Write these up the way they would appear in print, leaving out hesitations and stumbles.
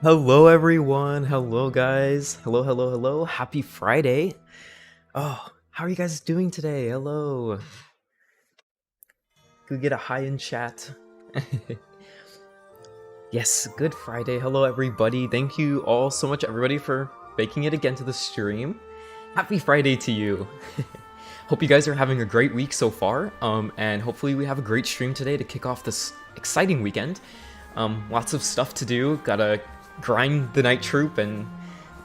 Hello, everyone. Hello, guys. Hello, hello, hello. Happy Friday. Oh, how are you guys doing today? Hello. Could we get a hi in chat? Yes, good Friday. Hello, everybody. Thank you all so much, everybody, for making it again to the stream. Happy Friday to you. Hope you guys are having a great week so far, and hopefully we have a great stream today to kick off this exciting weekend. Lots of stuff to do. Gotta grind the night troop and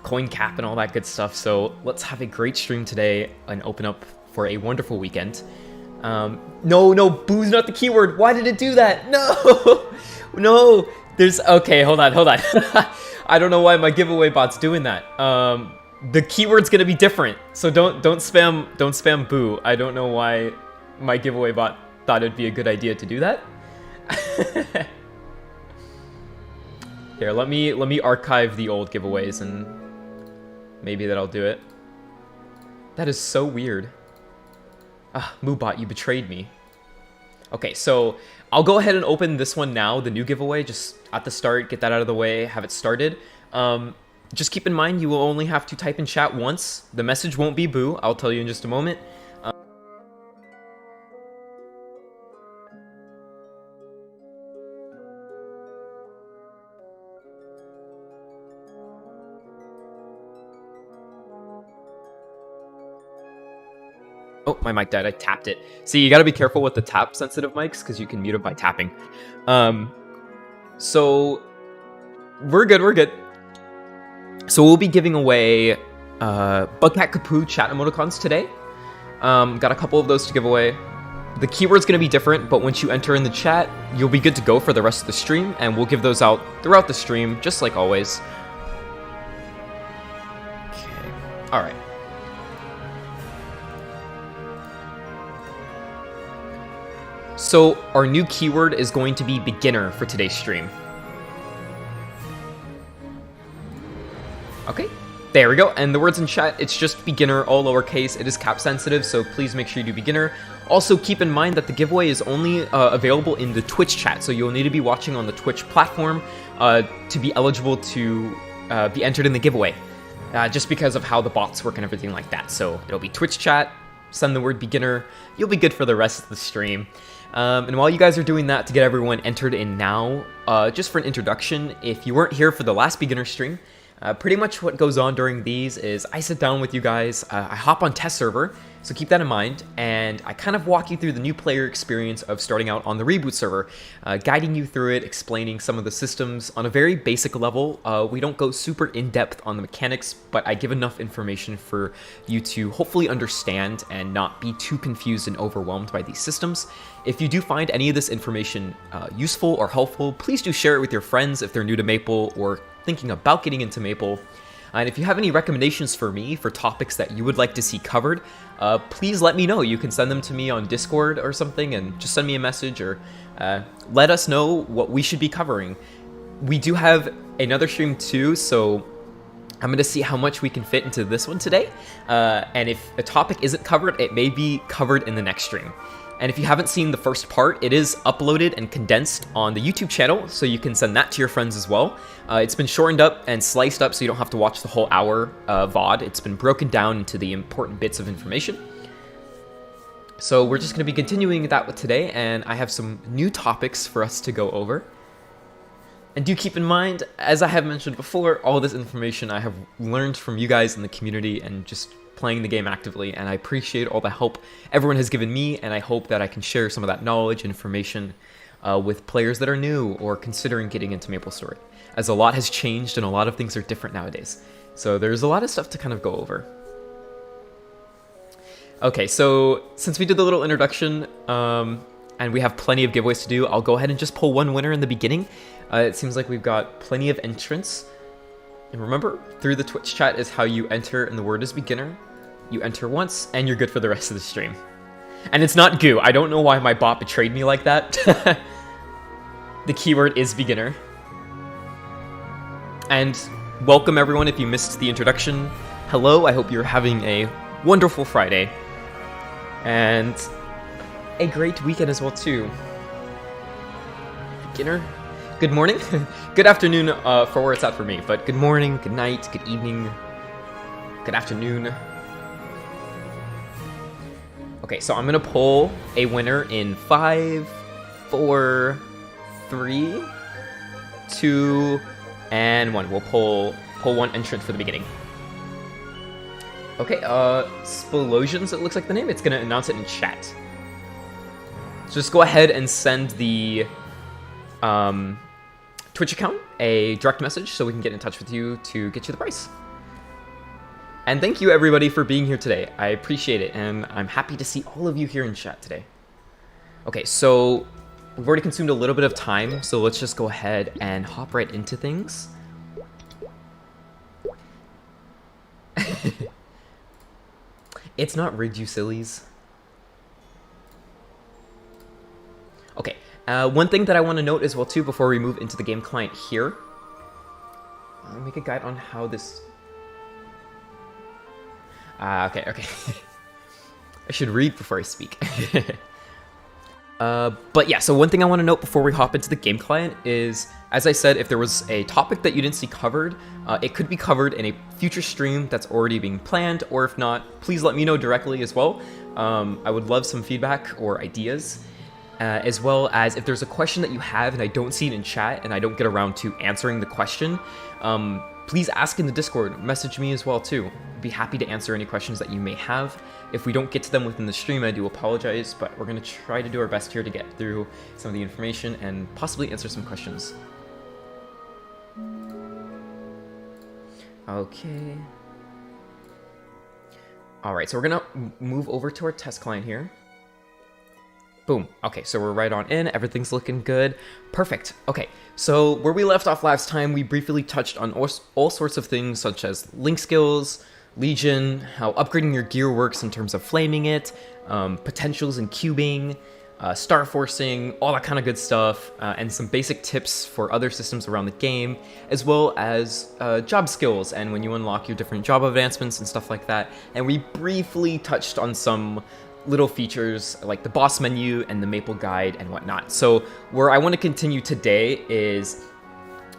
coin cap and all that good stuff. So let's have a great stream today and open up for a wonderful weekend. No, boo's not the keyword. Why did it do that? No, no. Okay, hold on. I don't know why my giveaway bot's doing that. The keyword's gonna be different, so don't spam boo. I don't know why my giveaway bot thought it'd be a good idea to do that. Here, let me archive the old giveaways and maybe that'll do it. That is so weird. Moobot, you betrayed me. Okay, so I'll go ahead and open this one now, the new giveaway, just at the start, get that out of the way, have it started. Just keep in mind, you will only have to type in chat once. The message won't be boo, I'll tell you in just a moment. Oh, my mic died. I tapped it. See, you gotta be careful with the tap-sensitive mics, because you can mute it by tapping. So, we're good. So we'll be giving away Bugcat Kapoo chat emoticons today. Got a couple of those to give away. The keyword's gonna be different, but once you enter in the chat, you'll be good to go for the rest of the stream, and we'll give those out throughout the stream, just like always. Okay, alright. So our new keyword is going to be beginner for today's stream. Okay, there we go. And the words in chat, it's just beginner, all lowercase. It is cap sensitive, so please make sure you do beginner. Also, keep in mind that the giveaway is only available in the Twitch chat, so you'll need to be watching on the Twitch platform to be eligible to be entered in the giveaway, just because of how the bots work and everything like that. So it'll be Twitch chat, send the word beginner, you'll be good for the rest of the stream. And while you guys are doing that to get everyone entered in now, just for an introduction, if you weren't here for the last beginner stream, pretty much what goes on during these is I sit down with you guys, I hop on test server, so keep that in mind, and I kind of walk you through the new player experience of starting out on the reboot server, guiding you through it, explaining some of the systems on a very basic level. We don't go super in-depth on the mechanics, but I give enough information for you to hopefully understand and not be too confused and overwhelmed by these systems. If you do find any of this information useful or helpful, please do share it with your friends if they're new to Maple or thinking about getting into Maple. And if you have any recommendations for me for topics that you would like to see covered, please let me know. You can send them to me on Discord or something and just send me a message or let us know what we should be covering. We do have another stream too, so I'm going to see how much we can fit into this one today. And if a topic isn't covered, it may be covered in the next stream. And if you haven't seen the first part, it is uploaded and condensed on the YouTube channel, so you can send that to your friends as well. It's been shortened up and sliced up so you don't have to watch the whole hour VOD. It's been broken down into the important bits of information. So we're just going to be continuing that with today, and I have some new topics for us to go over. And do keep in mind, as I have mentioned before, all this information I have learned from you guys in the community and just playing the game actively, and I appreciate all the help everyone has given me, and I hope that I can share some of that knowledge and information with players that are new or considering getting into MapleStory, as a lot has changed and a lot of things are different nowadays. So there's a lot of stuff to kind of go over. Okay, so since we did the little introduction, and we have plenty of giveaways to do, I'll go ahead and just pull one winner in the beginning. It seems like we've got plenty of entrants. And remember, through the Twitch chat is how you enter, and the word is beginner. You enter once, and you're good for the rest of the stream. And it's not goo. I don't know why my bot betrayed me like that. The keyword is beginner. And welcome everyone if you missed the introduction. Hello, I hope you're having a wonderful Friday. And a great weekend as well too. Beginner? good morning, good afternoon for where it's at for me, but good morning, good night, good evening, good afternoon. Okay, so I'm gonna pull a winner in 5, 4, 3, 2, and 1. We'll pull one entrant for the beginning. Okay, Splosions, it looks like the name. It's gonna announce it in chat. So just go ahead and send the Twitch account a direct message so we can get in touch with you to get you the price. And thank you everybody for being here today. I appreciate it, and I'm happy to see all of you here in chat today. Okay, so we've already consumed a little bit of time, so let's just go ahead and hop right into things. It's not rigged, you sillies. Okay, one thing that I want to note as well too before we move into the game client here. I'll make a guide on how this... okay. I should read before I speak. But yeah, so one thing I want to note before we hop into the game client is, as I said, if there was a topic that you didn't see covered, it could be covered in a future stream that's already being planned, or if not, please let me know directly as well. I would love some feedback or ideas, as well as if there's a question that you have and I don't see it in chat and I don't get around to answering the question, please ask in the Discord, message me as well too. I'd be happy to answer any questions that you may have. If we don't get to them within the stream, I do apologize, but we're going to try to do our best here to get through some of the information and possibly answer some questions. Okay. Alright, so we're going to move over to our test client here. Boom. Okay, so we're right on in. Everything's looking good. Perfect. Okay, so where we left off last time, we briefly touched on all sorts of things such as link skills, Legion, how upgrading your gear works in terms of flaming it, potentials in cubing, star forcing, all that kind of good stuff, and some basic tips for other systems around the game, as well as job skills and when you unlock your different job advancements and stuff like that. And we briefly touched on some little features like the boss menu and the Maple guide and whatnot. So where I want to continue today is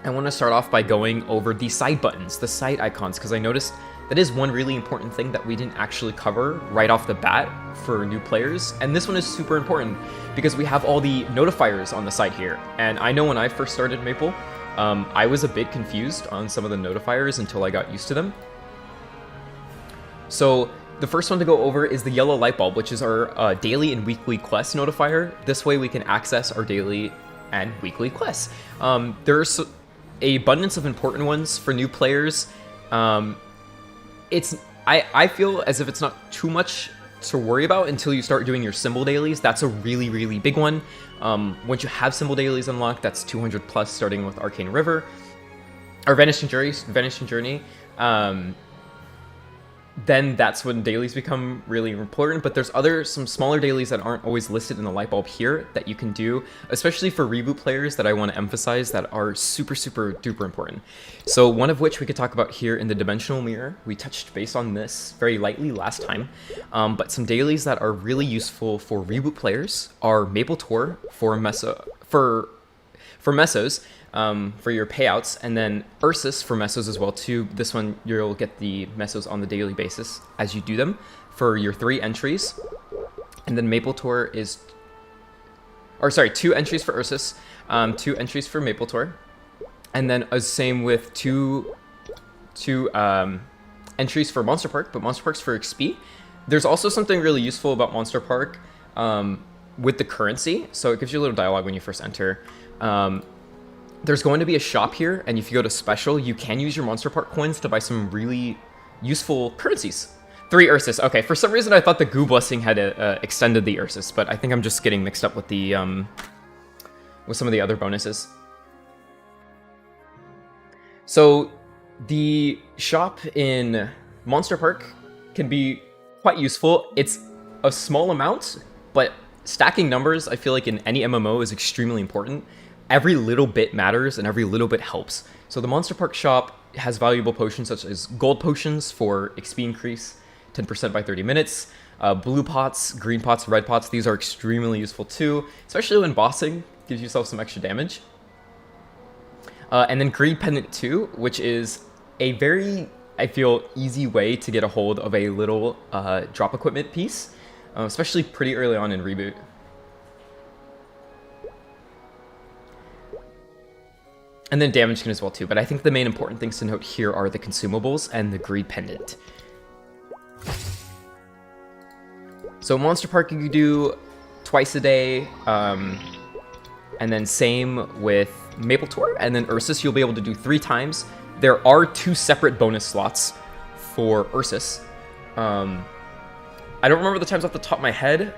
I want to start off by going over the side buttons, the side icons, because I noticed that is one really important thing that we didn't actually cover right off the bat for new players. And this one is super important because we have all the notifiers on the side here. And I know when I first started Maple, I was a bit confused on some of the notifiers until I got used to them. So the first one to go over is the yellow light bulb, which is our daily and weekly quest notifier. This way we can access our daily and weekly quests. There's an abundance of important ones for new players. I feel as if it's not too much to worry about until you start doing your symbol dailies. That's a really, really big one. Once you have symbol dailies unlocked, that's 200 plus, starting with Arcane River, or Vanishing Journey. Then that's when dailies become really important. But there's some smaller dailies that aren't always listed in the light bulb here that you can do, especially for reboot players, that I want to emphasize that are super, super duper important. So one of which we could talk about here in the Dimensional Mirror. We touched base on this very lightly last time, but some dailies that are really useful for reboot players are Maple Tour for Meso, for Mesos, for your payouts, and then Ursus for Mesos as well too. This one you'll get the Mesos on the daily basis as you do them for your 3 entries. And then Maple Tour is, or sorry, 2 entries for Ursus, 2 entries for Maple Tour, and then same with two entries for Monster Park, but Monster Park's for XP. There's also something really useful about Monster Park with the currency, so it gives you a little dialogue when you first enter. There's going to be a shop here, and if you go to special, you can use your Monster Park coins to buy some really useful currencies. 3 Ursus. Okay, for some reason I thought the Goo Blessing had extended the Ursus, but I think I'm just getting mixed up with the with some of the other bonuses. So the shop in Monster Park can be quite useful. It's a small amount, but stacking numbers, I feel like in any MMO, is extremely important. Every little bit matters and every little bit helps. So the Monster Park shop has valuable potions such as gold potions for XP increase, 10% by 30 minutes, blue pots, green pots, red pots. These are extremely useful too, especially when bossing, gives yourself some extra damage. And then Greed Pendant 2, which is a very, I feel, easy way to get a hold of a little drop equipment piece, especially pretty early on in Reboot. And then Damage Skin as well too, but I think the main important things to note here are the consumables and the Greed Pendant. So Monster Park you can do twice a day, and then same with Maple Tour, and then Ursus you'll be able to do 3 times. There are 2 separate bonus slots for Ursus. I don't remember the times off the top of my head.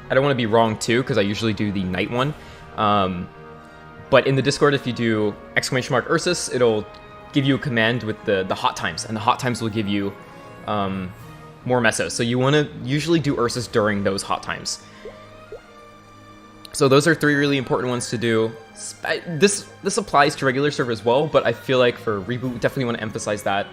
I don't want to be wrong too, because I usually do the night one. But in the Discord, if you do !Ursus, it'll give you a command with the hot times, and the hot times will give you more Meso. So you want to usually do Ursus during those hot times. So those are 3 really important ones to do. This applies to regular server as well, but I feel like for Reboot, we definitely want to emphasize that.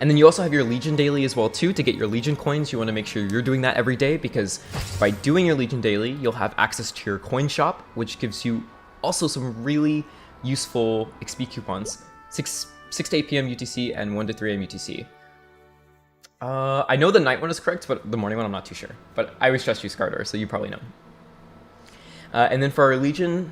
And then you also have your Legion Daily as well too. To get your Legion coins, you want to make sure you're doing that every day, because by doing your Legion Daily, you'll have access to your coin shop, which gives you also some really useful XP coupons. 6 to 8 p.m. UTC and 1 to 3 a.m. UTC. I know the night one is correct, but the morning one I'm not too sure. But I always trust you, Scardor, so you probably know. And then for our Legion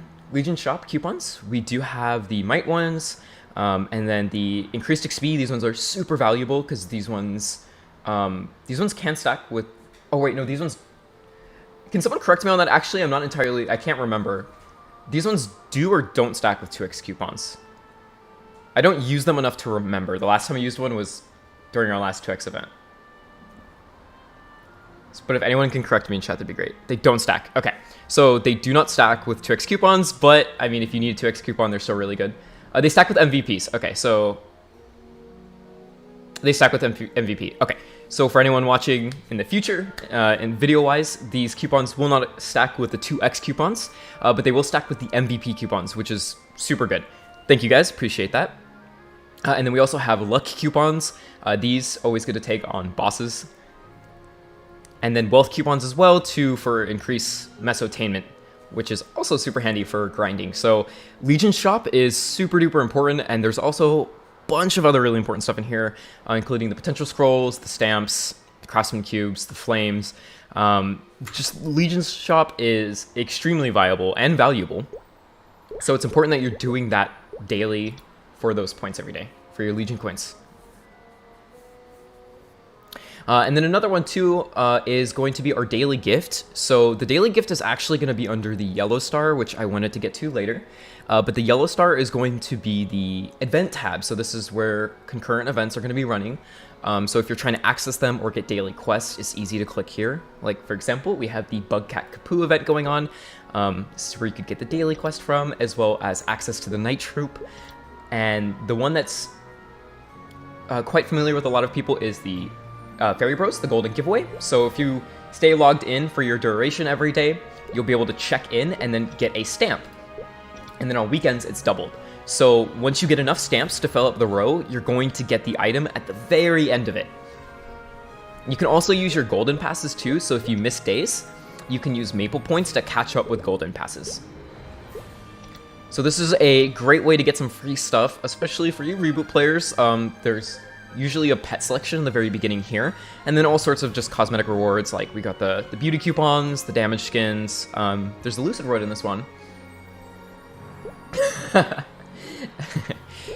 shop coupons, we do have the Might ones, and then the increased XP. These ones are super valuable because these ones can stack with. Oh wait, no, these ones. Can someone correct me on that? Actually, I'm not entirely. I can't remember. These ones do or don't stack with 2x coupons. I don't use them enough to remember. The last time I used one was during our last 2x event. But if anyone can correct me in chat, that'd be great. They don't stack. Okay, so they do not stack with 2x coupons, but I mean, if you need a 2x coupon, they're still really good. They stack with MVPs. Okay, so they stack with MVP. Okay, so for anyone watching in the future, and video-wise, these coupons will not stack with the 2x coupons, but they will stack with the MVP coupons, which is super good. Thank you guys, appreciate that. And then we also have luck coupons. These always good to take on bosses. And then wealth coupons as well for increased mesotainment, which is also super handy for grinding. So Legion Shop is super duper important, and there's also a bunch of other really important stuff in here, including the potential scrolls, the stamps, the craftsman cubes, the flames. Just Legion Shop is extremely viable and valuable. So it's important that you're doing that daily for those points every day, for your Legion coins. And then another one too is going to be our daily gift. So the daily gift is actually going to be under the yellow star, which I wanted to get to later. But the yellow star is going to be the event tab. So this is where concurrent events are going to be running. So if you're trying to access them or get daily quests, it's easy to click here. Like for example, we have the Bugcat Kapoo event going on. This is where you could get the daily quest from, as well as access to the night troop. And the one that's quite familiar with a lot of people is the Fairy Bros, the golden giveaway. So if you stay logged in for your duration every day, you'll be able to check in and then get a stamp. And then on weekends, it's doubled. So once you get enough stamps to fill up the row, you're going to get the item at the very end of it. You can also use your golden passes too. So if you miss days, you can use maple points to catch up with golden passes. So this is a great way to get some free stuff, especially for you Reboot players. There's usually a pet selection in the very beginning here, and then all sorts of just cosmetic rewards, like we got the beauty coupons, the damage skins, there's the Lucid Roid in this one.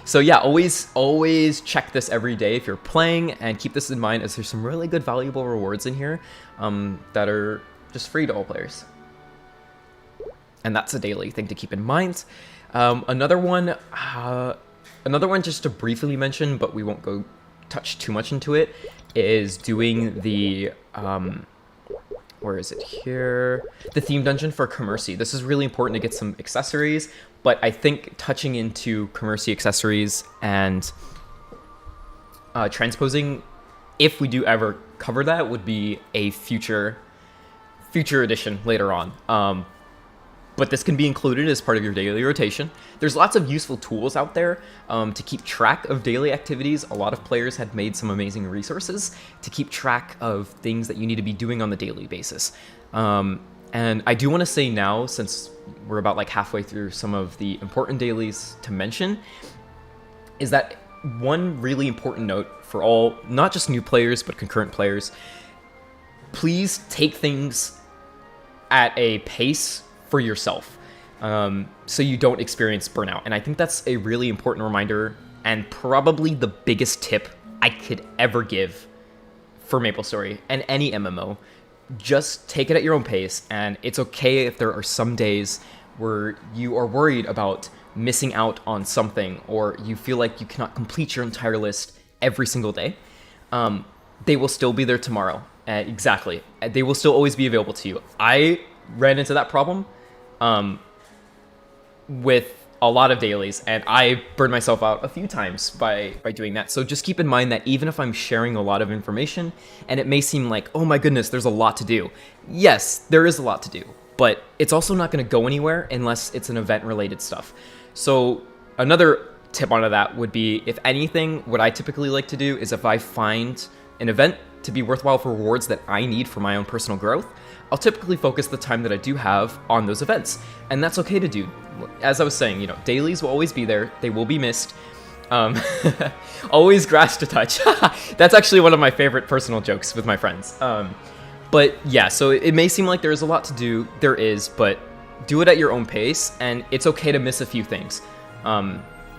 So yeah, always check this every day if you're playing, and keep this in mind as there's some really good valuable rewards in here that are just free to all players. And that's a daily thing to keep in mind. Another one just to briefly mention, but we won't go touch too much into it, is doing the where is it here? The theme dungeon for Commercy. This is really important to get some accessories, but I think touching into Commercy accessories and transposing, if we do ever cover that, would be a future edition later on. But this can be included as part of your daily rotation. There's lots of useful tools out there to keep track of daily activities. A lot of players had made some amazing resources to keep track of things that you need to be doing on the daily basis. And I do want to say now, since we're about like halfway through some of the important dailies to mention, is that one really important note for all, not just new players, but concurrent players, please take things at a pace for yourself, so you don't experience burnout. And I think that's a really important reminder, and probably the biggest tip I could ever give for MapleStory and any MMO. Just take it at your own pace, and it's okay if there are some days where you are worried about missing out on something, or you feel like you cannot complete your entire list every single day. They will still be there tomorrow. Exactly. They will still always be available to you. I ran into that problem with a lot of dailies, and I burned myself out a few times by doing that. So just keep in mind that even if I'm sharing a lot of information, and it may seem like, oh my goodness, there's a lot to do. Yes, there is a lot to do, but it's also not going to go anywhere unless it's an event-related stuff. So another tip onto that would be, if anything, what I typically like to do is if I find an event to be worthwhile for rewards that I need for my own personal growth, I'll typically focus the time that I do have on those events. And that's okay to do. As I was saying, you know, dailies will always be there. They will be missed. Always grass to touch. That's actually one of my favorite personal jokes with my friends. But yeah, so it may seem like there's a lot to do. There is, but do it at your own pace, and it's okay to miss a few things.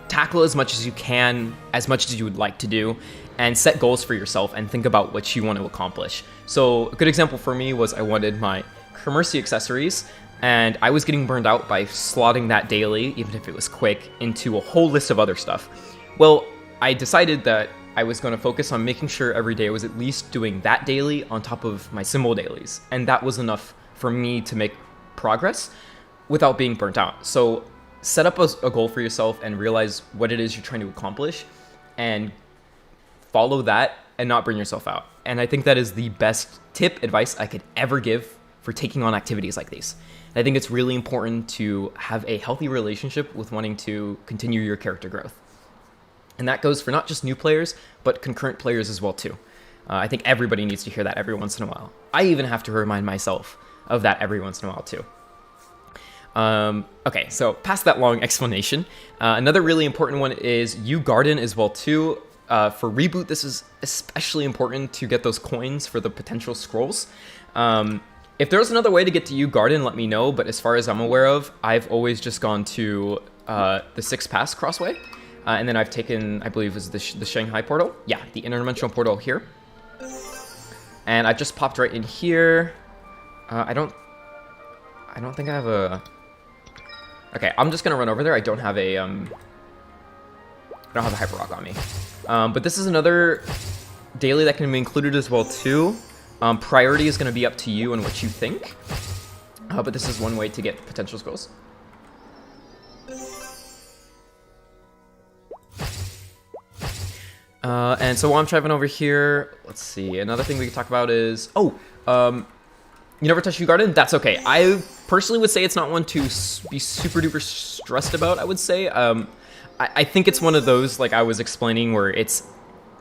Tackle as much as you can, as much as you would like to do, and set goals for yourself and think about what you want to accomplish. So a good example for me was I wanted my Commercy accessories, and I was getting burned out by slotting that daily, even if it was quick, into a whole list of other stuff. Well, I decided that I was going to focus on making sure every day I was at least doing that daily on top of my symbol dailies, and that was enough for me to make progress without being burnt out. So set up a goal for yourself and realize what it is you're trying to accomplish, and follow that and not burn yourself out. And I think that is the best advice I could ever give for taking on activities like these. And I think it's really important to have a healthy relationship with wanting to continue your character growth. And that goes for not just new players, but concurrent players as well too. I think everybody needs to hear that every once in a while. I even have to remind myself of that every once in a while too. Okay, so past that long explanation, another really important one is Ugarden as well too. For Reboot, this is especially important to get those coins for the potential scrolls. If there's another way to get to Ugarden, let me know, but as far as I'm aware of, I've always just gone to the 6 Pass crossway, and then I've taken, I believe, is the Shanghai portal? Yeah, the interdimensional portal here. And I just popped right in here. I don't think I have a... Okay, I'm just gonna run over there. I don't have a Hyper Rock on me. But this is another daily that can be included as well too. Priority is going to be up to you and what you think. But this is one way to get potential scrolls. And so while I'm driving over here, let's see. Another thing we can talk about is... you never touched Ugarden? That's okay. I personally would say it's not one to be super duper stressed about, I would say. I think it's one of those, like I was explaining, where it's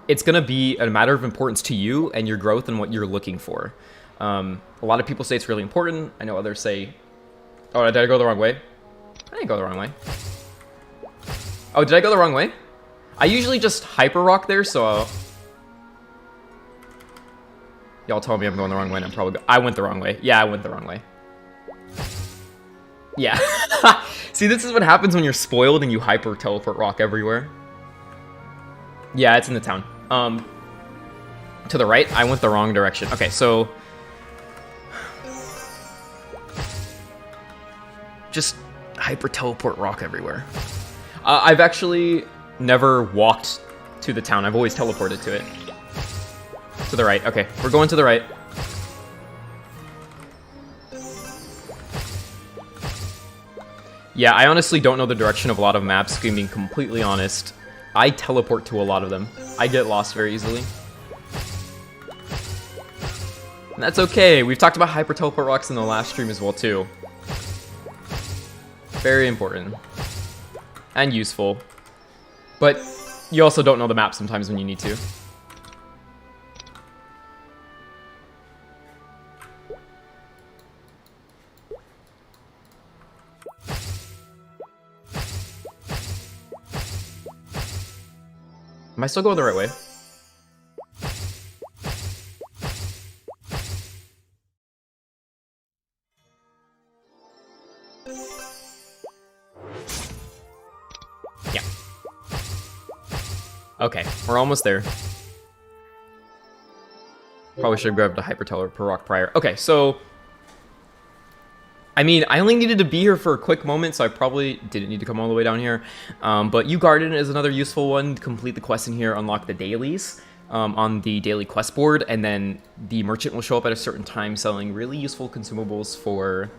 going to be a matter of importance to you and your growth and what you're looking for. A lot of people say it's really important. I know others say, oh, did I go the wrong way? I didn't go the wrong way. Oh, did I go the wrong way? I usually just Hyper Rock there, so... Y'all tell me I'm going the wrong way, and I'm probably... I went the wrong way. Yeah, I went the wrong way. Yeah. See, this is what happens when you're spoiled and you hyper teleport rock everywhere. Yeah, it's in the town. To the right, I went the wrong direction. Okay, so... just hyper teleport rock everywhere. I've actually never walked to the town. I've always teleported to it. To the right. Okay, we're going to the right. Yeah, I honestly don't know the direction of a lot of maps, being completely honest. I teleport to a lot of them. I get lost very easily. And that's okay. We've talked about hyper teleport rocks in the last stream as well too. Very important. And useful. But you also don't know the map sometimes when you need to. Am I still going the right way? Yeah. Okay, we're almost there. Probably should have grabbed a Hyper Rock prior. Okay, so... I mean, I only needed to be here for a quick moment, so I probably didn't need to come all the way down here. But Ugarden is another useful one. Complete the quest in here, unlock the dailies on the daily quest board, and then the merchant will show up at a certain time selling really useful consumables for,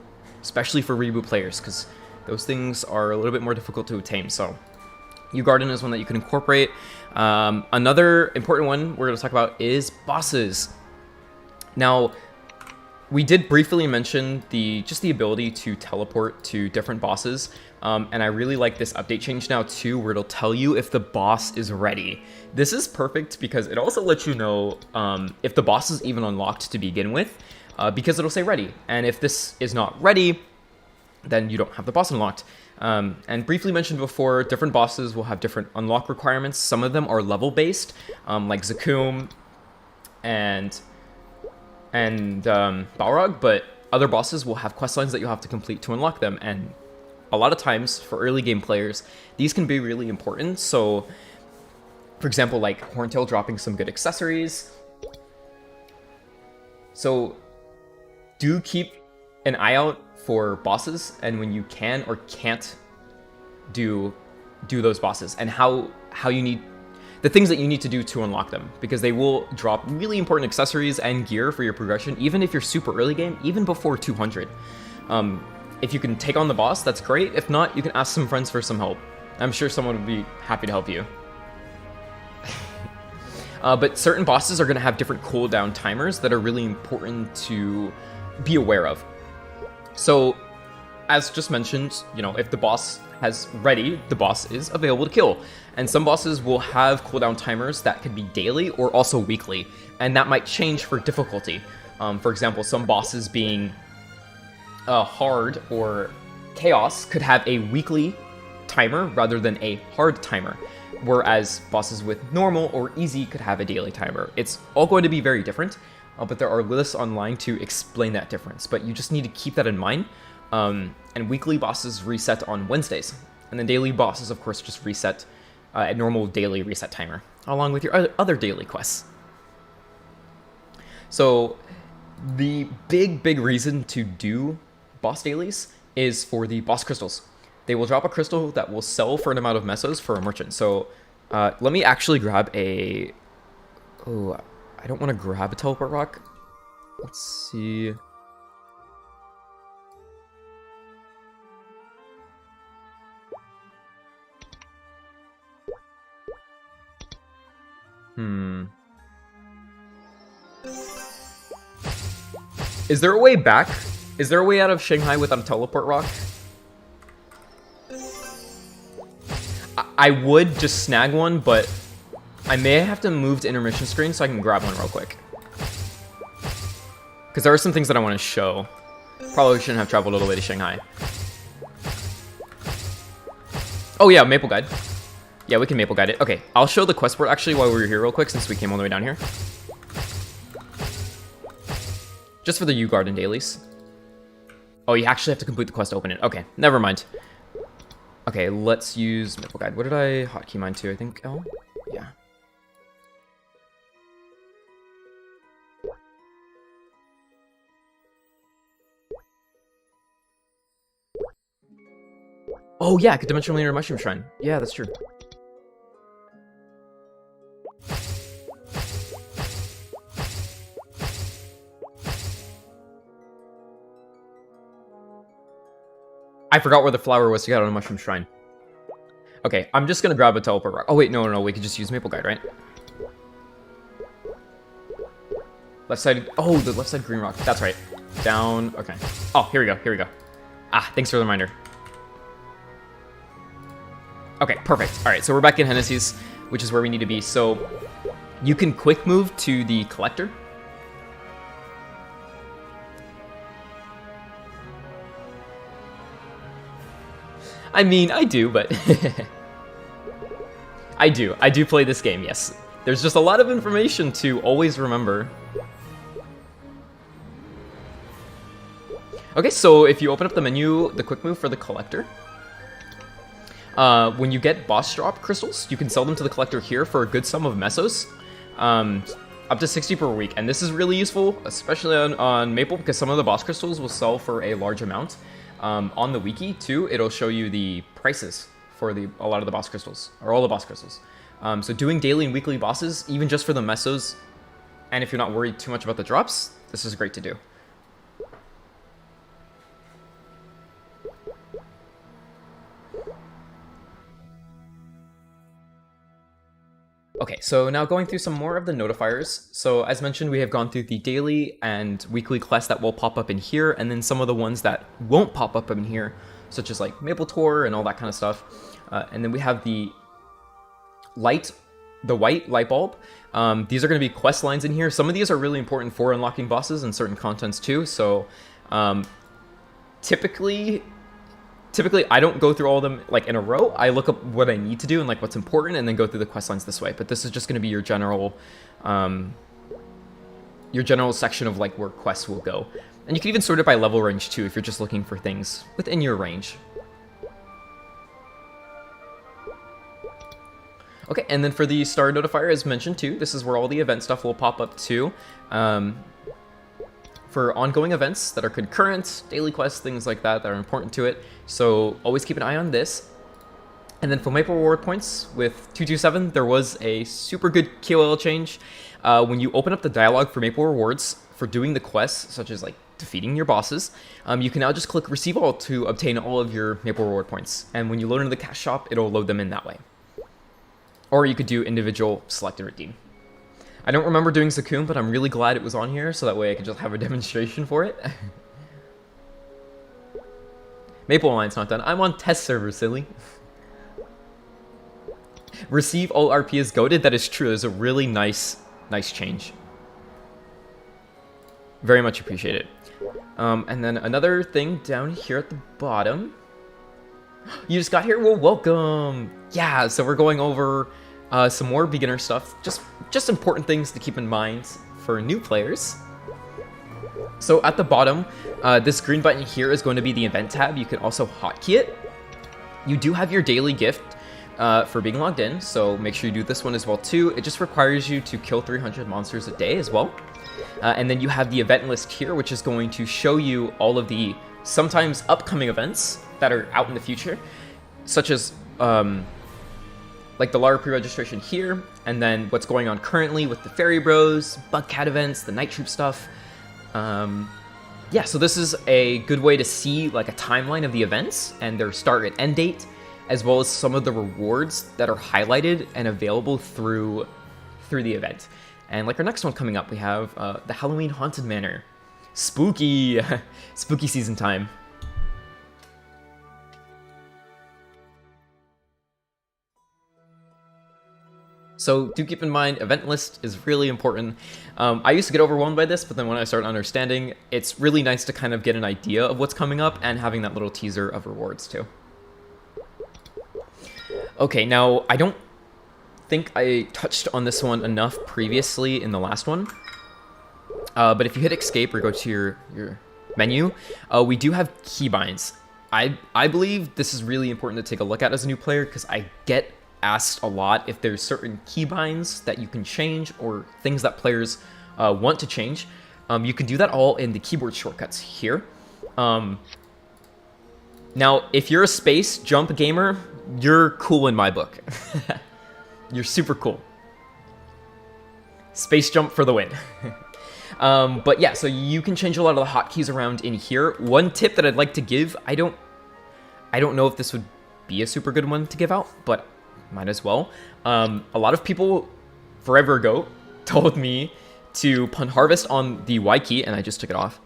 especially for reboot players, because those things are a little bit more difficult to obtain. So Ugarden is one that you can incorporate. Another important one we're going to talk about is bosses. Now, we did briefly mention just the ability to teleport to different bosses, and I really like this update change now too, where it'll tell you if the boss is ready. This is perfect because it also lets you know if the boss is even unlocked to begin with, because it'll say ready, and if this is not ready, then you don't have the boss unlocked. And briefly mentioned before, different bosses will have different unlock requirements. Some of them are level based, like Zakum and Balrog, but other bosses will have quest lines that you'll have to complete to unlock them, and a lot of times for early game players these can be really important. So for example, like Horntail dropping some good accessories, so do keep an eye out for bosses, and when you can or can't do those bosses, and how you need the things that you need to do to unlock them, because they will drop really important accessories and gear for your progression, even if you're super early game, even before 200. If you can take on the boss, that's great. If not, you can ask some friends for some help. I'm sure someone would be happy to help you. But certain bosses are going to have different cooldown timers that are really important to be aware of. So, as just mentioned, you know, if the boss has ready, the boss is available to kill. And some bosses will have cooldown timers that could be daily or also weekly, and that might change for difficulty. For example, some bosses being hard or chaos could have a weekly timer rather than a hard timer, whereas bosses with normal or easy could have a daily timer. It's all going to be very different, but there are lists online to explain that difference, but you just need to keep that in mind. And weekly bosses reset on Wednesdays, and then daily bosses, of course, just reset at normal daily reset timer, along with your other daily quests. So the big reason to do boss dailies is for the boss crystals. They will drop a crystal that will sell for an amount of mesos for a merchant. So let me actually grab a... Oh, I don't want to grab a teleport rock. Let's see... Is there a way back? Is there a way out of Shanghai without a teleport rock? I would just snag one, but I may have to move to intermission screen so I can grab one real quick. Because there are some things that I want to show. Probably shouldn't have traveled all the way to Shanghai. Oh yeah, Maple Guide. Yeah, we can Maple Guide it. Okay, I'll show the quest board actually while we were here real quick, since we came all the way down here. Just for the Ugarden dailies. Oh, you actually have to complete the quest to open it. Okay, never mind. Okay, let's use Maple Guide. What did I hotkey mine to? I think L? Yeah. Oh yeah, I could dimensional linear mushroom shrine. Yeah, that's true. I forgot where the flower was to get on a mushroom shrine. Okay, I'm just gonna grab a teleport rock. Oh wait, no, we could just use Maple Guide, right? Left side, oh, the left side green rock, that's right. Down, okay. Oh, here we go. Ah, thanks for the reminder. Okay, perfect. All right, so we're back in Henesys, which is where we need to be. So you can quick move to the collector. I mean, I do, but... I do play this game, yes. There's just a lot of information to always remember. Okay, so if you open up the menu, the quick move for the collector, when you get boss drop crystals, you can sell them to the collector here for a good sum of mesos, up to 60 per week. And this is really useful, especially on Maple, because some of the boss crystals will sell for a large amount. On the wiki, too, it'll show you the prices for a lot of the boss crystals, or all the boss crystals. So doing daily and weekly bosses, even just for the mesos, and if you're not worried too much about the drops, this is great to do. Okay, so now going through some more of the notifiers. So as mentioned, we have gone through the daily and weekly quests that will pop up in here, and then some of the ones that won't pop up in here, such as like Maple Tour and all that kind of stuff. And then we have the white light bulb. These are going to be quest lines in here. Some of these are really important for unlocking bosses and certain contents too. So typically I don't go through all of them like in a row. I look up what I need to do and like what's important, and then go through the quest lines this way. But this is just going to be your general section of like where quests will go. And you can even sort it by level range too if you're just looking for things within your range. Okay, and then for the star notifier, as mentioned too, this is where all the event stuff will pop up too. For ongoing events that are concurrent, daily quests, things like that that are important to it. So always keep an eye on this. And then for Maple reward points with 227, there was a super good KOL change. When you open up the dialogue for Maple rewards for doing the quests, such as like defeating your bosses, you can now just click receive all to obtain all of your Maple reward points. And when you load into the cash shop, it'll load them in that way. Or you could do individual select and redeem. I don't remember doing Zakum, but I'm really glad it was on here, so that way I could just have a demonstration for it. Maple Online's not done. I'm on test server, silly. Receive all RP is goated. That is true. It's a really nice change. Very much appreciate it. And then another thing down here at the bottom. You just got here? Well, welcome. Yeah, so we're going over some more beginner stuff. Just important things to keep in mind for new players. So at the bottom, this green button here is going to be the event tab. You can also hotkey it. You do have your daily gift for being logged in, so make sure you do this one as well too. It just requires you to kill 300 monsters a day as well. And then you have the event list here, which is going to show you all of the sometimes upcoming events that are out in the future, such as like the Lara pre-registration here, and then what's going on currently with the Fairy Bros, Bugcat events, the Night Troop stuff. Yeah, so this is a good way to see like a timeline of the events and their start and end date, as well as some of the rewards that are highlighted and available through the event. And like our next one coming up, we have the Halloween Haunted Manor. Spooky! Spooky season time. So do keep in mind, event list is really important. I used to get overwhelmed by this, but then when I started understanding, it's really nice to kind of get an idea of what's coming up and having that little teaser of rewards too. Okay, now I don't think I touched on this one enough previously in the last one. But if you hit escape or go to your menu, we do have keybinds. I believe this is really important to take a look at as a new player, because I get asked a lot if there's certain keybinds that you can change or things that players want to change. You can do that all in the keyboard shortcuts here. Now, if you're a space jump gamer, you're cool in my book. You're super cool. Space jump for the win. But yeah, so you can change a lot of the hotkeys around in here. One tip that I'd like to give, I don't know if this would be a super good one to give out, but might as well. A lot of people forever ago told me to pun harvest on the Y key, and I just took it off.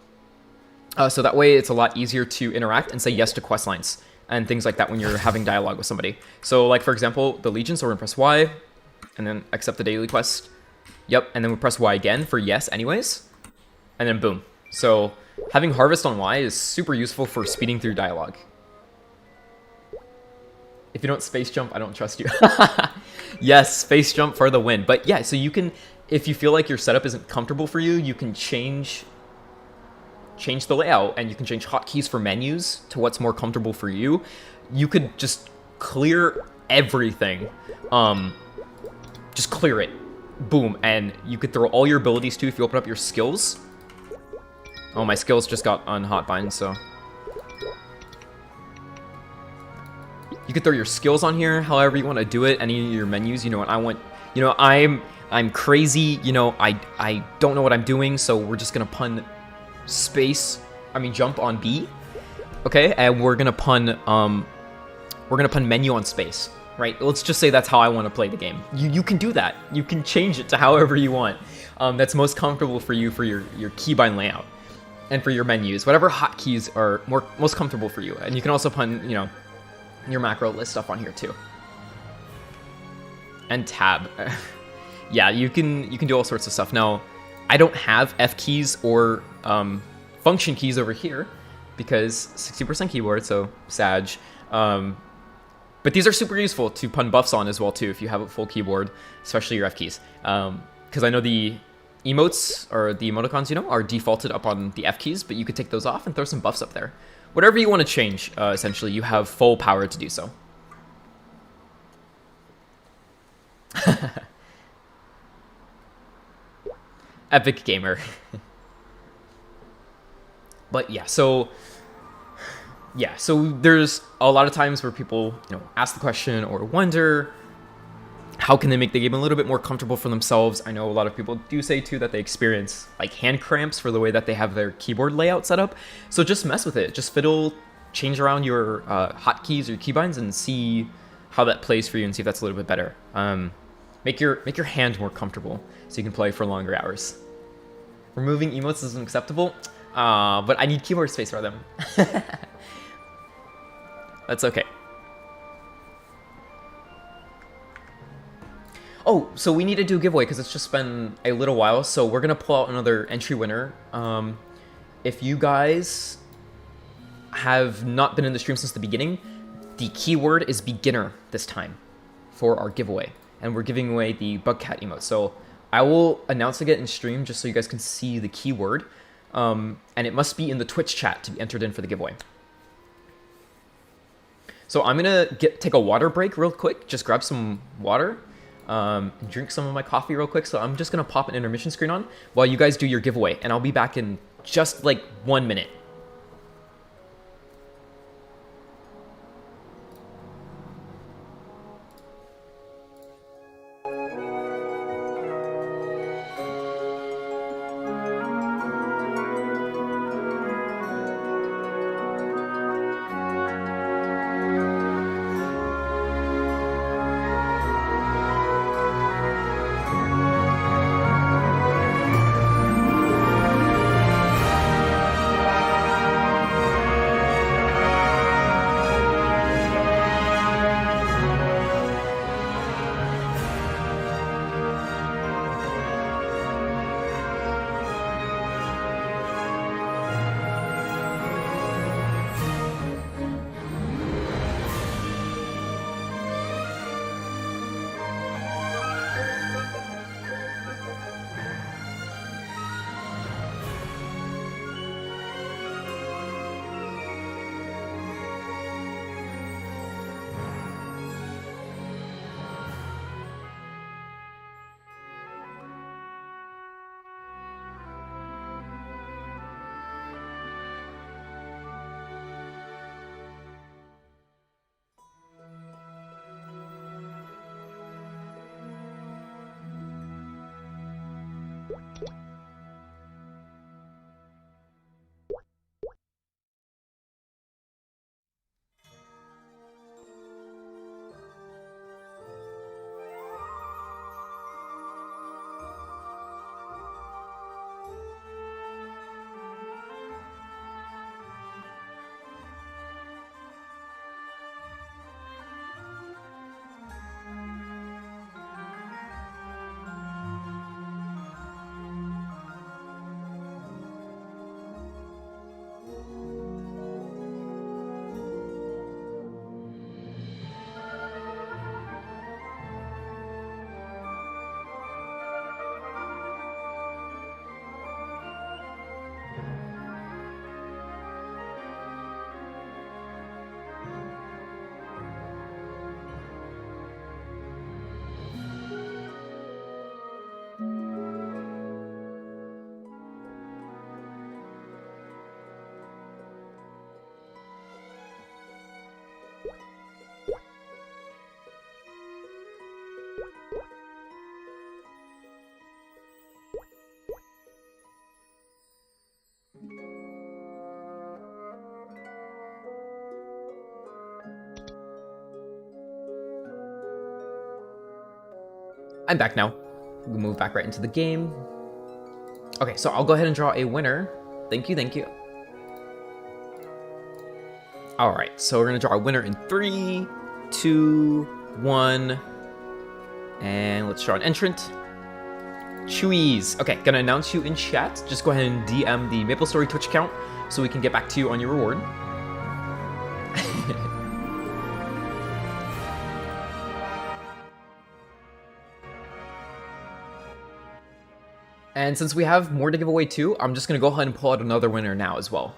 So that way it's a lot easier to interact and say yes to quest lines and things like that when you're having dialogue with somebody. So like, for example, the Legion, so we're gonna press Y and then accept the daily quest. Yep, and then we press Y again for yes anyways, and then boom. So having harvest on Y is super useful for speeding through dialogue. If you don't space jump, I don't trust you. Yes, space jump for the win. But yeah, so you can, if you feel like your setup isn't comfortable for you, you can change the layout, and you can change hotkeys for menus to what's more comfortable for you. You could just clear everything. Just clear it. Boom. And you could throw all your abilities too if you open up your skills. Oh, my skills just got unhotbind, so. You could throw your skills on here, however you want to do it. Any of your menus, you know what I want. You know, I'm crazy. You know, I don't know what I'm doing, so we're just gonna pun jump on B. Okay, and we're gonna pun menu on space. Right? Let's just say that's how I want to play the game. You can do that. You can change it to however you want. That's most comfortable for you for your keybind layout and for your menus. Whatever hotkeys are most comfortable for you. And you can also pun, you know, your macro list stuff on here too. And tab. Yeah, you can do all sorts of stuff. Now, I don't have F keys or function keys over here because 60% keyboard, so Sag. But these are super useful to pun buffs on as well too if you have a full keyboard, especially your F keys. Because I know the emotes or the emoticons, you know, are defaulted up on the F keys, but you could take those off and throw some buffs up there. Whatever you want to change, essentially, you have full power to do so. Epic gamer. But yeah, so there's a lot of times where people, you know, ask the question or wonder how can they make the game a little bit more comfortable for themselves. I know a lot of people do say too that they experience like hand cramps for the way that they have their keyboard layout set up. So just mess with it. Just fiddle, change around your hotkeys or keybinds and see how that plays for you and see if that's a little bit better. Make your hand more comfortable so you can play for longer hours. Removing emotes isn't acceptable, but I need keyboard space for them. That's okay. Oh, so we need to do a giveaway because it's just been a little while. So we're going to pull out another entry winner. If you guys have not been in the stream since the beginning, the keyword is beginner this time for our giveaway. And we're giving away the bug cat emote. So I will announce it in stream just so you guys can see the keyword. And it must be in the Twitch chat to be entered in for the giveaway. So I'm going to take a water break real quick. Just grab some water. Drink some of my coffee real quick. So I'm just going to pop an intermission screen on while you guys do your giveaway. And I'll be back in just like 1 minute. I'm back now. We'll move back right into the game. Okay, so I'll go ahead and draw a winner. Thank you, thank you. Alright, so we're gonna draw a winner in 3, 2, 1. And let's draw an entrant. Chewies. Okay, gonna announce you in chat. Just go ahead and DM the MapleStory Twitch account so we can get back to you on your reward. And since we have more to give away too, I'm just gonna go ahead and pull out another winner now as well.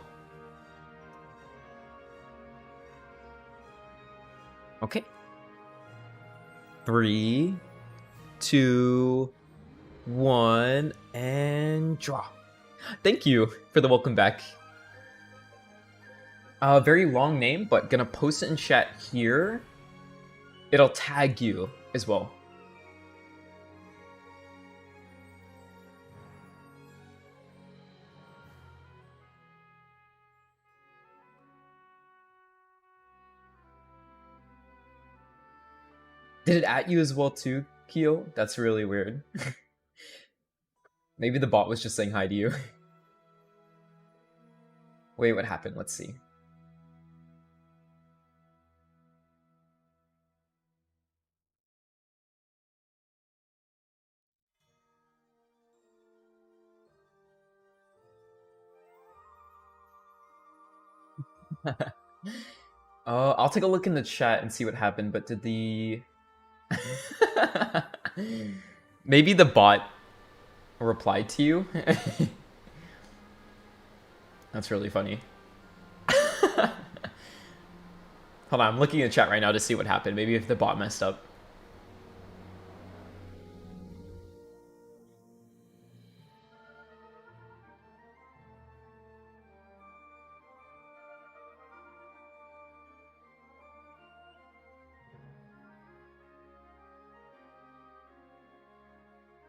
Okay. 3, 2, 1, and draw. Thank you for the welcome back. Very long name, but gonna post it in chat here. It'll tag you as well. Did it at you as well too, Keo? That's really weird. Maybe the bot was just saying hi to you. Wait, what happened? Let's see. I'll take a look in the chat and see what happened, but did the... Maybe the bot replied to you? That's really funny. Hold on, I'm looking in the chat right now to see what happened. Maybe if the bot messed up.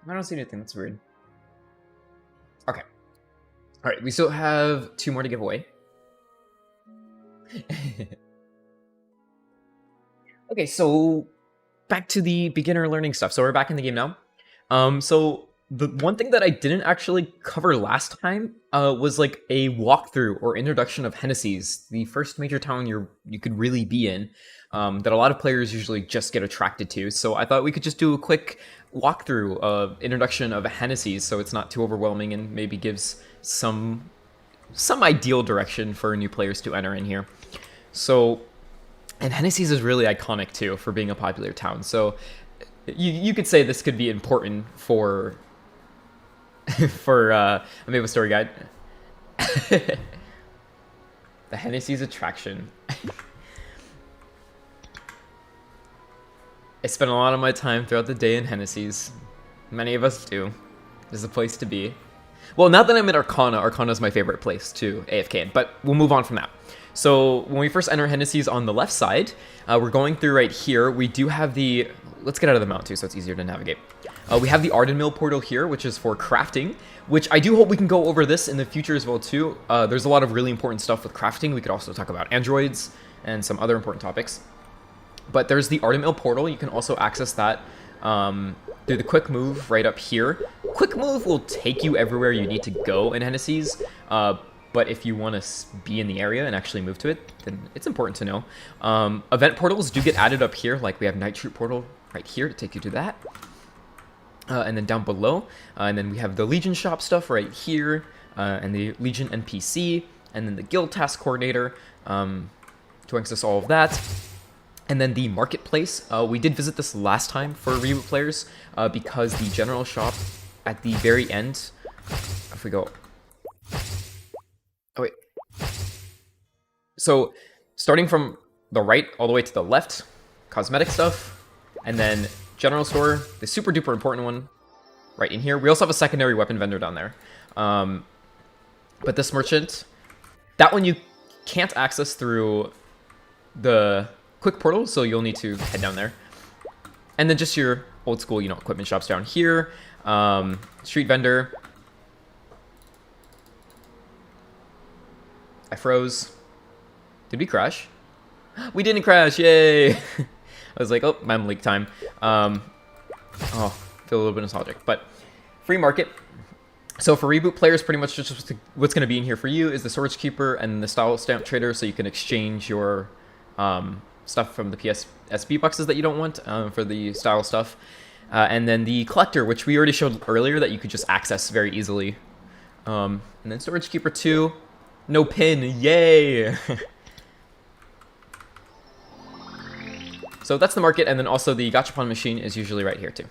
I don't see anything. That's weird. Okay. All right, we still have 2 more to give away. Okay, so back to the beginner learning stuff. So we're back in the game now. So the one thing that I didn't actually cover last time was like a walkthrough or introduction of Henesys, the first major town you could really be in, that a lot of players usually just get attracted to. So I thought we could just do a quick walkthrough of introduction of Henesys, so it's not too overwhelming and maybe gives some ideal direction for new players to enter in here. So, and Henesys is really iconic too for being a popular town. So you could say this could be important for a MapleStory guide. The Henesys attraction. I spend a lot of my time throughout the day in Henesys. Many of us do. There's a place to be. Well, now that I'm at Arcana, Arcana is my favorite place to AFK in, but we'll move on from that. So when we first enter Henesys on the left side, we're going through right here. We do have the... Let's get out of the mount too, so it's easier to navigate. We have the Ugarden Mill portal here, which is for crafting, which I do hope we can go over this in the future as well too. There's a lot of really important stuff with crafting. We could also talk about androids and some other important topics. But there's the Ugarden Mill portal. You can also access that through the quick move right up here. Quick move will take you everywhere you need to go in Henesys. But if you want to be in the area and actually move to it, then it's important to know. Event portals do get added up here, like we have Night Troop portal right here to take you to that. And then down below, and then we have the Legion shop stuff right here, and the Legion NPC, and then the Guild Task Coordinator to access all of that. And then the Marketplace. We did visit this last time for reboot players because the General Shop at the very end, if we go... Oh, wait. So, starting from the right all the way to the left, cosmetic stuff, and then General Store, the super duper important one, right in here. We also have a secondary weapon vendor down there. But this merchant, that one you can't access through the quick portal, so you'll need to head down there. And then just your old school, equipment shops down here. Street vendor. I froze. Did we crash? We didn't crash, yay! I was like, oh, mem leak time. Oh, feel a little bit nostalgic. But free market. So for reboot players, pretty much just what's going to be in here for you is the Storage Keeper and the Style Stamp Trader, so you can exchange your stuff from the PSSB boxes that you don't want for the style stuff. And then the Collector, which we already showed earlier that you could just access very easily. And then Storage Keeper 2, no pin, yay! So that's the market, and then also the Gachapon machine is usually right here too.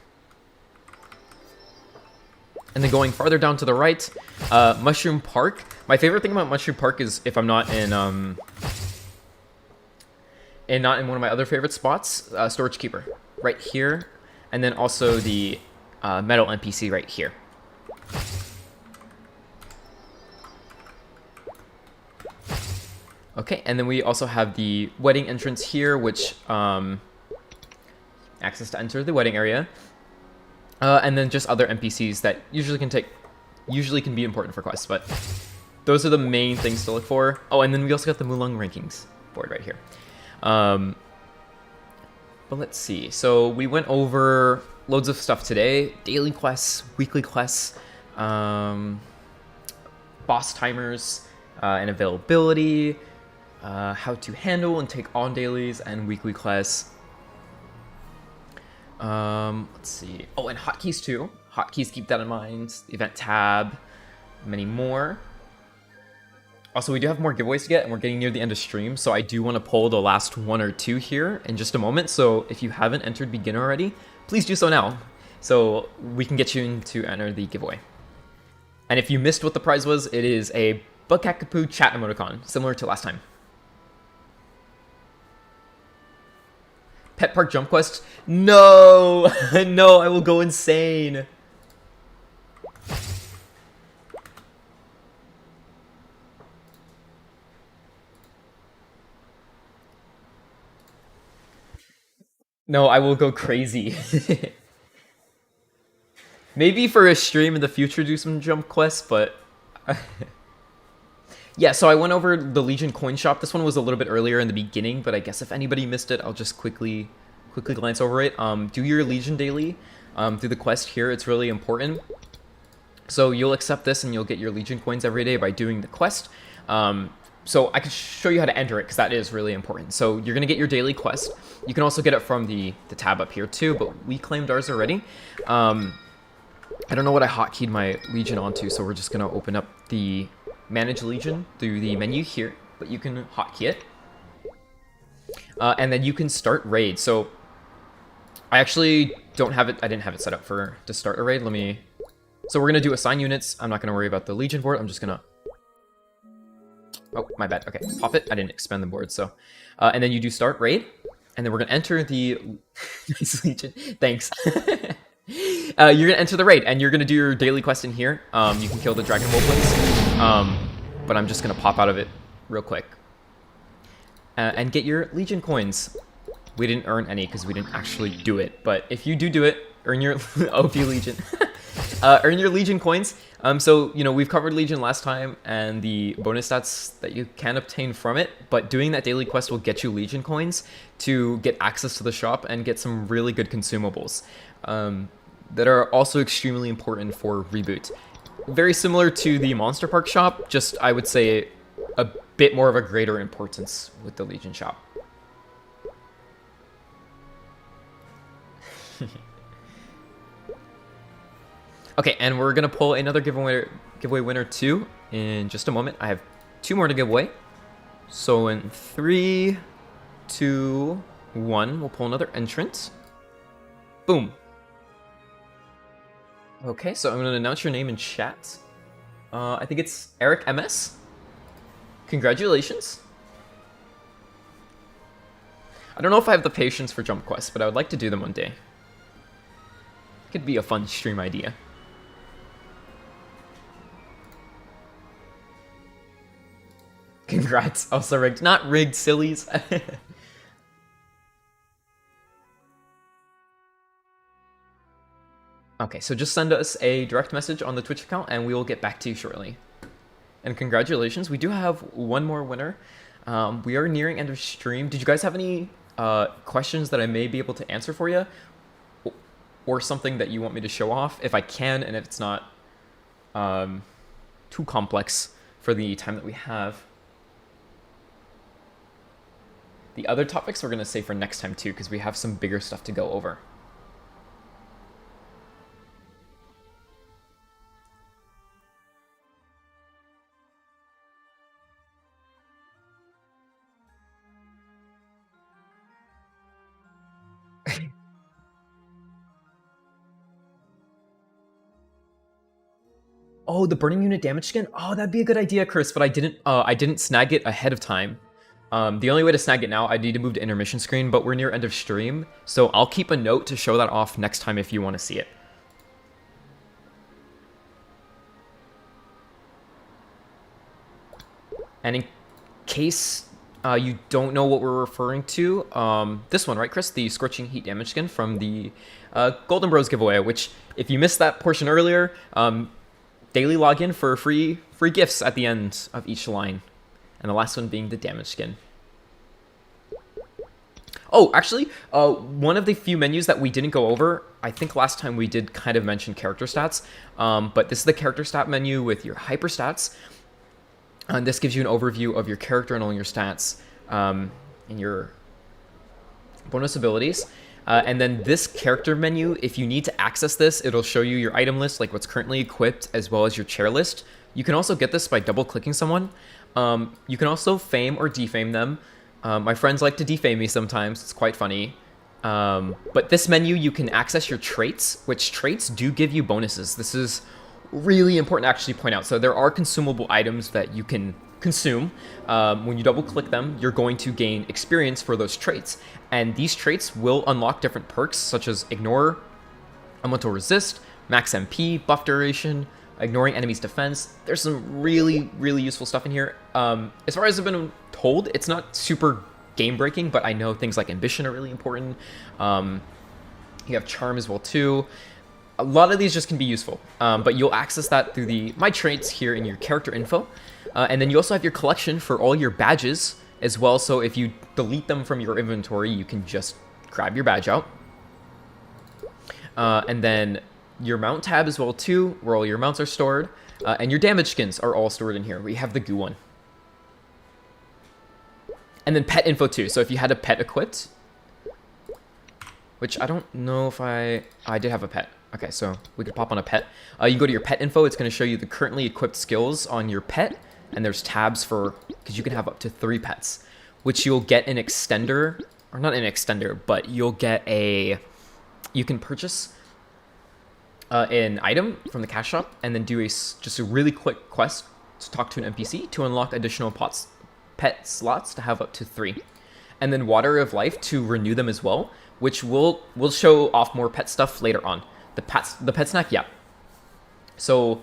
And then going farther down to the right, Mushroom Park. My favorite thing about Mushroom Park is if I'm not in one of my other favorite spots, Storage Keeper right here, and then also the Metal NPC right here. Okay, and then we also have the wedding entrance here, which access to enter the wedding area, and then just other NPCs that usually can be important for quests, but those are the main things to look for. Oh, and then we also got the Mulong rankings board right here. But let's see. So we went over loads of stuff today: daily quests, weekly quests, boss timers, and availability. How to handle and take on dailies and weekly quests. Let's see. Oh, and hotkeys too. Hotkeys, keep that in mind. Event tab, many more. Also, we do have more giveaways to get, and we're getting near the end of stream, so I do want to pull the last one or two here in just a moment. So if you haven't entered beginner already, please do so now, so we can get you in to enter the giveaway. And if you missed what the prize was, it is a Bugkakapoo chat emoticon, similar to last time. Pet Park Jump Quest? No! No, I will go insane. No, I will go crazy. Maybe for a stream in the future do some jump quests, but... Yeah, so I went over the Legion coin shop. This one was a little bit earlier in the beginning, but I guess if anybody missed it, I'll just quickly glance over it. Do your Legion daily through the quest here. It's really important. So you'll accept this and you'll get your Legion coins every day by doing the quest. So I can show you how to enter it because that is really important. So you're going to get your daily quest. You can also get it from the tab up here too, but we claimed ours already. I don't know what I hotkeyed my Legion onto, so we're just going to open up the Manage Legion through the menu here, but you can hotkey it. And then you can start raid. So I actually don't have it. I didn't have it set up to start a raid. So we're going to do assign units. I'm not going to worry about the Legion board. I'm just going to... Oh, my bad. Okay, pop it. I didn't expand the board, so... and then you do start raid, and then we're going to enter the... Nice Legion. Thanks. You're going to enter the raid, and you're going to do your daily quest in here. You can kill the Dragon Wolflings, but I'm just going to pop out of it real quick. And get your Legion coins. We didn't earn any because we didn't actually do it, but if you do it, earn your OP Legion. Earn your Legion coins. So, you know, we've covered Legion last time and the bonus stats that you can obtain from it, but doing that daily quest will get you Legion coins to get access to the shop and get some really good consumables that are also extremely important for Reboot. Very similar to the Monster Park shop, just I would say a bit more of a greater importance with the Legion shop. Okay, and we're gonna pull another giveaway winner too in just a moment. I have 2 more to give away. So in 3, 2, 1, we'll pull another entrant. Boom. Okay, so I'm gonna announce your name in chat. I think it's Eric MS. Congratulations. I don't know if I have the patience for jump quests, but I would like to do them one day. Could be a fun stream idea. Congrats. Also rigged. Not rigged, sillies. Okay, so just send us a direct message on the Twitch account and we will get back to you shortly. And congratulations. We do have one more winner. We are nearing end of stream. Did you guys have any questions that I may be able to answer for you? or something that you want me to show off, if I can, and if it's not too complex for the time that we have. The other topics we're going to save for next time too, because we have some bigger stuff to go over. Oh, the burning unit damage skin? Oh, that'd be a good idea, Chris, but I didn't snag it ahead of time. The only way to snag it now, I need to move to intermission screen, but we're near end of stream, so I'll keep a note to show that off next time if you want to see it. And in case you don't know what we're referring to, this one, right, Chris? The Scorching Heat damage skin from the Golden Bros giveaway, which, if you missed that portion earlier, daily login for free gifts at the end of each line. And the last one being the damage skin. Oh, actually, one of the few menus that we didn't go over, I think last time we did kind of mention character stats, but this is the character stat menu with your hyper stats. And this gives you an overview of your character and all your stats and your bonus abilities. And then this character menu, if you need to access this, it'll show you your item list, like what's currently equipped, as well as your chair list. You can also get this by double-clicking someone. You can also fame or defame them. My friends like to defame me sometimes. It's quite funny. But this menu, you can access your traits, which traits do give you bonuses. This is really important to actually point out. So there are consumable items that you can consume. When you double click them, you're going to gain experience for those traits. And these traits will unlock different perks, such as Ignore, Elemental Resist, Max MP, Buff Duration, Ignoring Enemies Defense. There's some really, really useful stuff in here. As far as I've been told, it's not super game-breaking, but I know things like Ambition are really important. You have Charm as well, too. A lot of these just can be useful, but you'll access that through the My Traits here in your character info. And then you also have your collection for all your badges as well, so if you delete them from your inventory, you can just grab your badge out. And then your mount tab as well too, where all your mounts are stored, and your damage skins are all stored in here. We have the goo one. And then pet info too, so if you had a pet equipped, which I don't know if I did have a pet. Okay, so we could pop on a pet. You go to your pet info, it's going to show you the currently equipped skills on your pet, and there's tabs for, because you can have up to 3 pets, which you'll get an extender, or not an extender, but you'll get you can purchase an item from the cash shop, and then do just a really quick quest to talk to an NPC to unlock additional pet slots to have up to 3. And then Water of Life to renew them as well, which will show off more pet stuff later on. The pet snack, yeah. So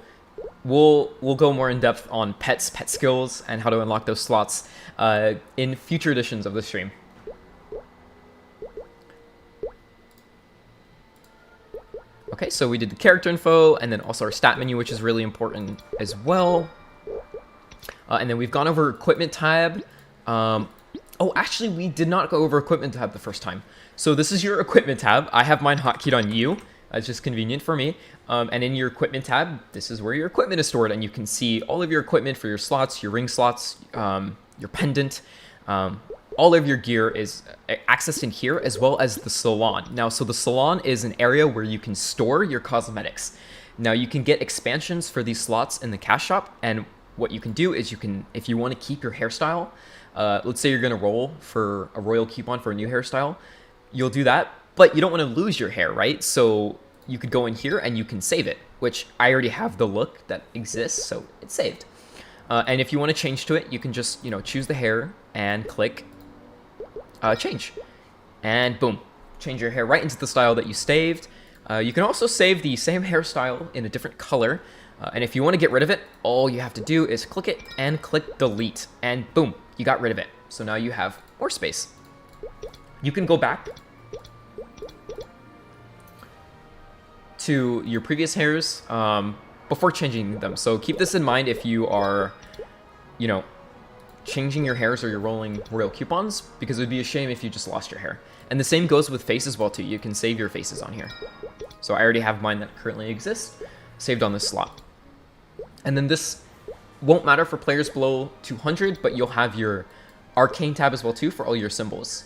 we'll go more in depth on pet skills and how to unlock those slots in future editions of the stream. Okay, so we did the character info and then also our stat menu, which is really important as well. And then we've gone over equipment tab. Oh, actually, we did not go over equipment tab the first time. So this is your equipment tab. I have mine hotkeyd on U. It's just convenient for me. And in your equipment tab, this is where your equipment is stored, and you can see all of your equipment for your slots, your ring slots, your pendant. All of your gear is accessed in here, as well as the salon. Now, so the salon is an area where you can store your cosmetics. Now, you can get expansions for these slots in the cash shop, and what you can do is you can, if you want to keep your hairstyle, let's say you're going to roll for a royal coupon for a new hairstyle, you'll do that, but you don't want to lose your hair, right? So you could go in here and you can save it, which I already have the look that exists, so it's saved. And if you want to change to it, you can just, choose the hair and click change. And boom, change your hair right into the style that you saved. You can also save the same hairstyle in a different color. And if you want to get rid of it, all you have to do is click it and click delete. And boom, you got rid of it. So now you have more space. You can go back to your previous hairs before changing them. So keep this in mind if you are, changing your hairs or you're rolling royal coupons, because it would be a shame if you just lost your hair. And the same goes with face as well too. You can save your faces on here. So I already have mine that currently exists saved on this slot. And then this won't matter for players below 200, but you'll have your arcane tab as well too for all your symbols,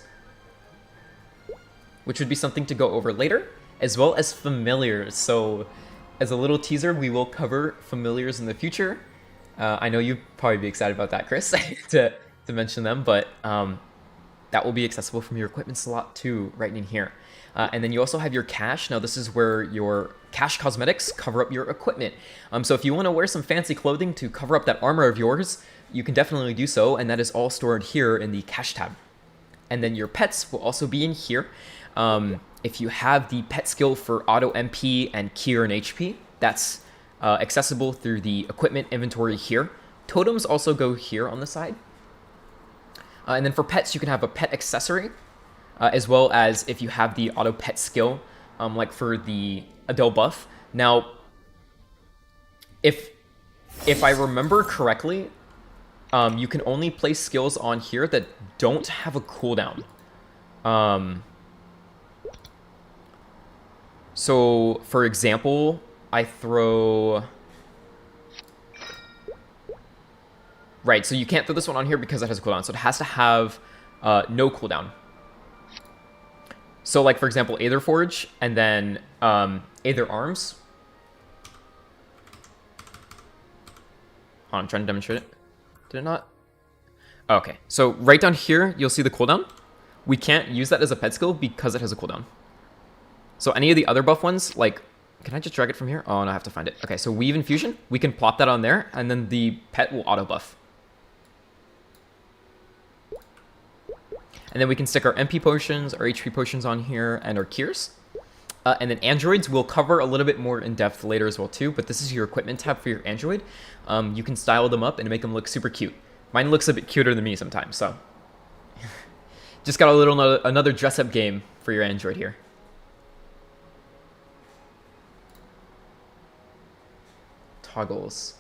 which would be something to go over later, as well as familiars. So as a little teaser, we will cover familiars in the future. I know you'd probably be excited about that, Chris, to mention them, but that will be accessible from your equipment slot too, right in here. And then you also have your cache. Now this is where your cache cosmetics cover up your equipment. So if you want to wear some fancy clothing to cover up that armor of yours, you can definitely do so, and that is all stored here in the cache tab. And then your pets will also be in here. If you have the pet skill for auto MP and cure and HP, that's accessible through the equipment inventory here. Totems also go here on the side. And then for pets, you can have a pet accessory, as well as if you have the auto pet skill, like for the Adele buff. Now, if I remember correctly, you can only place skills on here that don't have a cooldown. So, for example, I throw... Right, so you can't throw this one on here because it has a cooldown. So it has to have no cooldown. So, like, for example, Aether Forge, and then Aether Arms. Hold on, I'm trying to demonstrate it. Did it not? Okay, so right down here, you'll see the cooldown. We can't use that as a pet skill because it has a cooldown. So any of the other buff ones, like, can I just drag it from here? Oh, no, I have to find it. Okay, so Weave and Fusion, we can plop that on there, and then the pet will auto buff. And then we can stick our MP potions, our HP potions on here, and our cures. And then androids we'll cover a little bit more in depth later as well too, but this is your equipment tab for your android. You can style them up and make them look super cute. Mine looks a bit cuter than me sometimes, so. Just got another dress-up game for your android here. Toggles.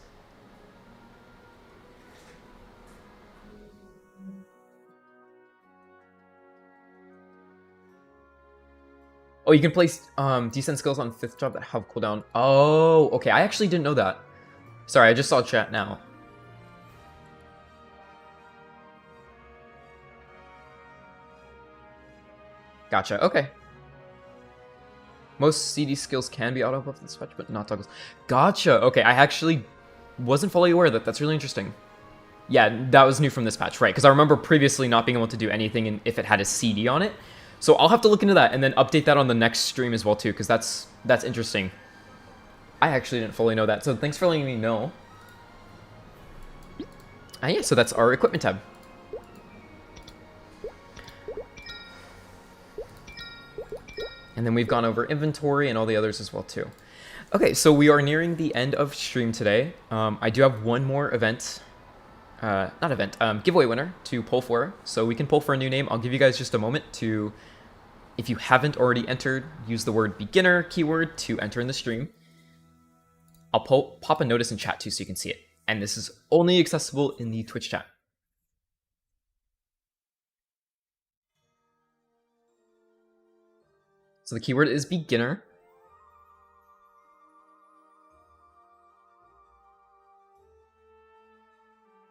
Oh, you can place descent skills on 5th job that have cooldown. Oh, okay. I actually didn't know that. Sorry, I just saw chat now. Gotcha. Okay. Most CD skills can be auto buffed in this patch, but not toggles. Gotcha. Okay, I actually wasn't fully aware of that. That's really interesting. Yeah, that was new from this patch, right? Because I remember previously not being able to do anything if it had a CD on it. So I'll have to look into that and then update that on the next stream as well too, because that's interesting. I actually didn't fully know that, so thanks for letting me know. Yeah, so that's our equipment tab. And then we've gone over inventory and all the others as well too. Okay, so we are nearing the end of stream today. I do have one more event. Giveaway winner to pull for. So we can pull for a new name. I'll give you guys just a moment to, if you haven't already entered, use the word beginner keyword to enter in the stream. I'll pop a notice in chat too so you can see it. And this is only accessible in the Twitch chat. So the keyword is beginner.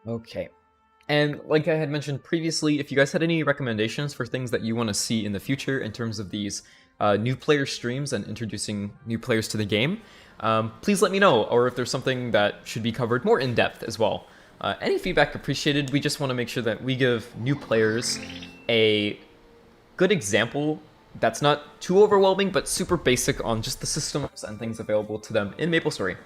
Okay. And like I had mentioned previously, if you guys had any recommendations for things that you want to see in the future in terms of these new player streams and introducing new players to the game, please let me know, or if there's something that should be covered more in depth as well. Any feedback appreciated. We just want to make sure that we give new players a good example that's not too overwhelming, but super basic on just the systems and things available to them in MapleStory.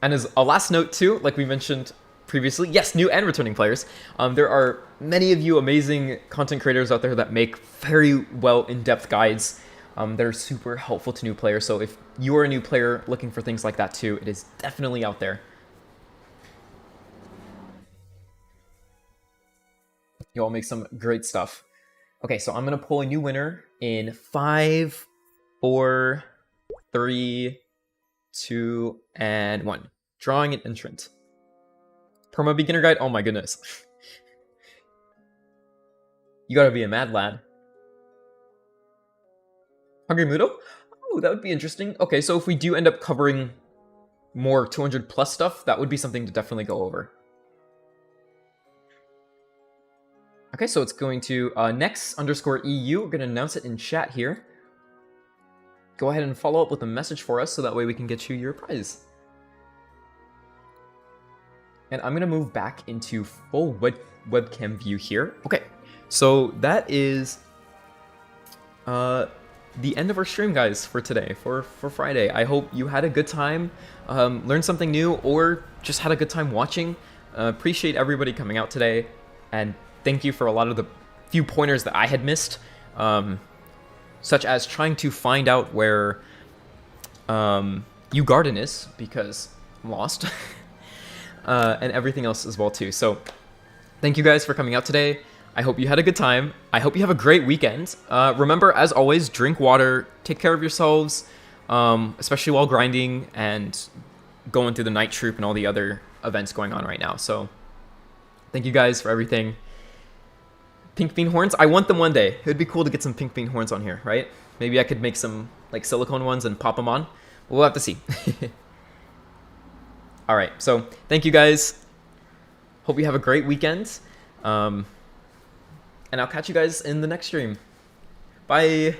And as a last note too, like we mentioned previously, yes, new and returning players. There are many of you amazing content creators out there that make very well in-depth guides that are super helpful to new players. So if you are a new player looking for things like that too, it is definitely out there. You all make some great stuff. Okay, so I'm gonna pull a new winner in 5, 4, 3, 2, and 1. Drawing an entrant. Perma beginner guide? Oh my goodness. You gotta be a mad lad. Hungry Mudo? Oh, that would be interesting. Okay, so if we do end up covering more 200 plus stuff, that would be something to definitely go over. Okay, so it's going to next_EU. We're going to announce it in chat here. Go ahead and follow up with a message for us so that way we can get you your prize. And I'm going to move back into full webcam view here. Okay, so that is the end of our stream, guys, for today, for Friday. I hope you had a good time, learned something new, or just had a good time watching. Appreciate everybody coming out today, and thank you for a lot of the few pointers that I had missed, such as trying to find out where Ugarden is, because I'm lost, and everything else as well too. So thank you guys for coming out today. I hope you had a good time. I hope you have a great weekend. Remember, as always, drink water, take care of yourselves, especially while grinding and going through the night troop and all the other events going on right now. So thank you guys for everything. Pink bean horns, I want them one day. It would be cool to get some pink bean horns on here, right? Maybe I could make some like silicone ones and pop them on. We'll have to see. All right, so thank you guys. Hope you have a great weekend. And I'll catch you guys in the next stream. Bye.